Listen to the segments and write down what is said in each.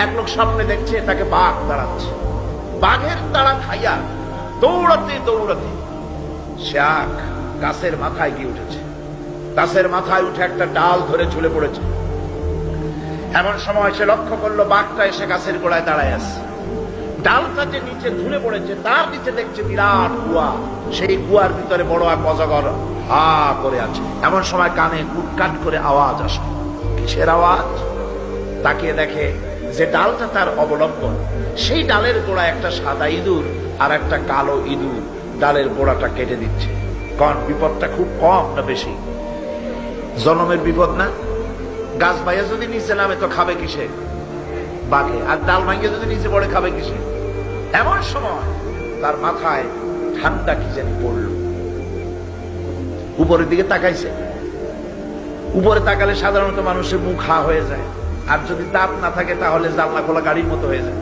এক লোক স্বপ্নে দেখছে তাকে বাঘ দাঁড়াচ্ছে, বাঘের তাড়া খাইয়া দৌড়াতে দৌড়াতে সে গাছের মাথায় গিয়ে উঠেছে। গাছের মাথায় উঠে একটা ডাল ধরে ঝুলে পড়েছে। এমন সময় সে লক্ষ্য করলো বাঘটা এসে গাছের গোড়ায় দাঁড়ায় আছে। ডালটা যে নিচে ঝুলে পড়েছে তার নিচে দেখছে বিরাট কুয়া, সেই কুয়ার ভিতরে বড় এক অজগর হা করে আছে। এমন সময় কানে কুটকাট করে আওয়াজ আসে। কিসের আওয়াজ? তাকিয়ে দেখে যে ডালটা তার অবলম্বন, সেই ডালের গোড়ায় একটা সাদা ইঁদুর আর একটা কালো ইঁদুর ডালের গোড়াটা কেটে দিচ্ছে। কারণ বিপদটা খুব কম না বেশি? জনমের বিপদ না? গাছ ভাইয়া যদি নিচে নামে তো খাবে কিসে? বাঘে। আর ডাল ভাঙিয়ে যদি নিচে পড়ে খাবে কিসে? এমন সময় তার মাথায় ঠান্ডা কি জানি পড়ল। উপরের দিকে তাকাইছে। উপরে তাকালে সাধারণত মানুষের মুখ হা হয়ে যায়, আর যদি দাঁত না থাকে তাহলে জানলা খোলা গাড়ির মতো হয়ে যায়।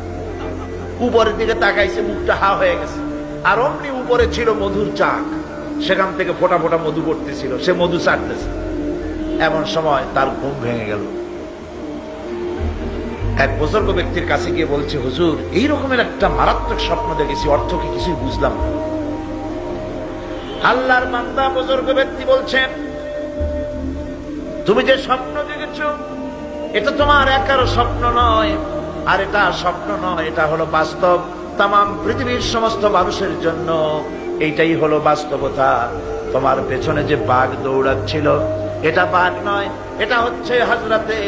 উপরের দিকে তাকাইছে, মুখটা হা হয়ে গেছে। আর অমনি উপরে ছিল মধুর চাক, সেখান থেকে ফোটা ফোটা মধু পড়তেছিল, সে মধু চাটতেছে। এমন সময় তার ঘুম ভেঙে গেল। এক বুজুর্গ ব্যক্তির কাছে গিয়ে বলছে, হুজুর, এই রকমের একটা মারাত্মক স্বপ্ন দেখেছি, অর্থ কি কিছুই বুঝলাম না। আল্লাহর বান্দা বুজুর্গ ব্যক্তি বলছেন, তুমি যে স্বপ্ন দেখেছো এটা তোমার একার স্বপ্ন নয়, আর এটা স্বপ্ন নয়, এটা হলো বাস্তব। তামাম পৃথিবীর সমস্ত মানুষের জন্য এইটাই হলো বাস্তবতা। তোমার পেছনে যে বাঘ দৌড়াচ্ছিল এটা বাঘ নয়, এটা হচ্ছে হযরতে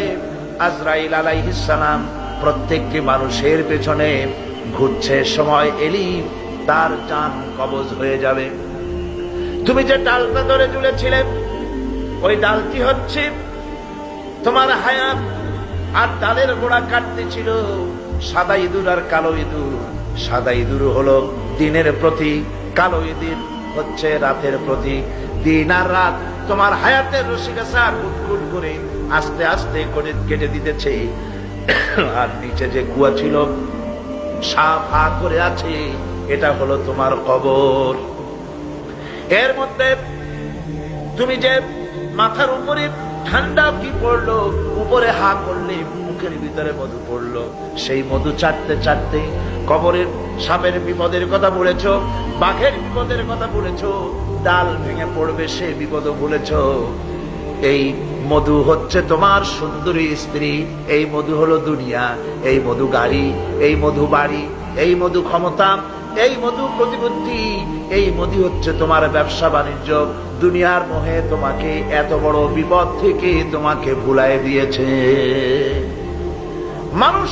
আজরাইল আলাইহিস সালাম। প্রত্যেকটি মানুষের পেছনে ঘুরছে, সময় এলি তার জান কবজ হয়ে যাবে। তুমি যে ডালটা ধরে ঝুলেছিলে ওই ডালটি হচ্ছে তোমার হায়াত, আর ডালের গোড়া কাটতেছিল সাদা ইঁদুর আর কালো ইঁদুর। সাদা ইঁদুর হলো দিনের প্রতীক, কালো ইঁদুর হচ্ছে রাতের প্রতীক। দিন আর রাত তোমার হায়াতের রশিগাছা কুটকুট করে আস্তে আস্তে করে কেটে দিতেছে। আর নিচে যে কুয়া ছিল সাপ হা করে আছে, এটা হলো তোমার কবর। এর মধ্যে তুমি যে মাথার উপরে ঠান্ডা কি পড়লো, উপরে হা করলে মুখের ভিতরে মধু পড়লো, সেই মধু চাটতে চাটতে কবরের সাপের বিপদের কথা বলেছো, বাঘের বিপদের কথা বলেছো, ডাল ভেঙে পড়বে সে বিপদও বলেছো। এই মধু হচ্ছে তোমার সুন্দরী স্ত্রী, এই মধু হলো দুনিয়া, এই মধু গাড়ি, এই মধু বাড়ি, এই মধু ক্ষমতা, এই মধু প্রতিবুদ্ধি, এই মধু হচ্ছে তোমার ব্যবসা বাণিজ্য। দুনিয়ার মোহে তোমাকে এত বড় বিপদ থেকে তোমাকে ভুলায় দিয়েছে মানুষ।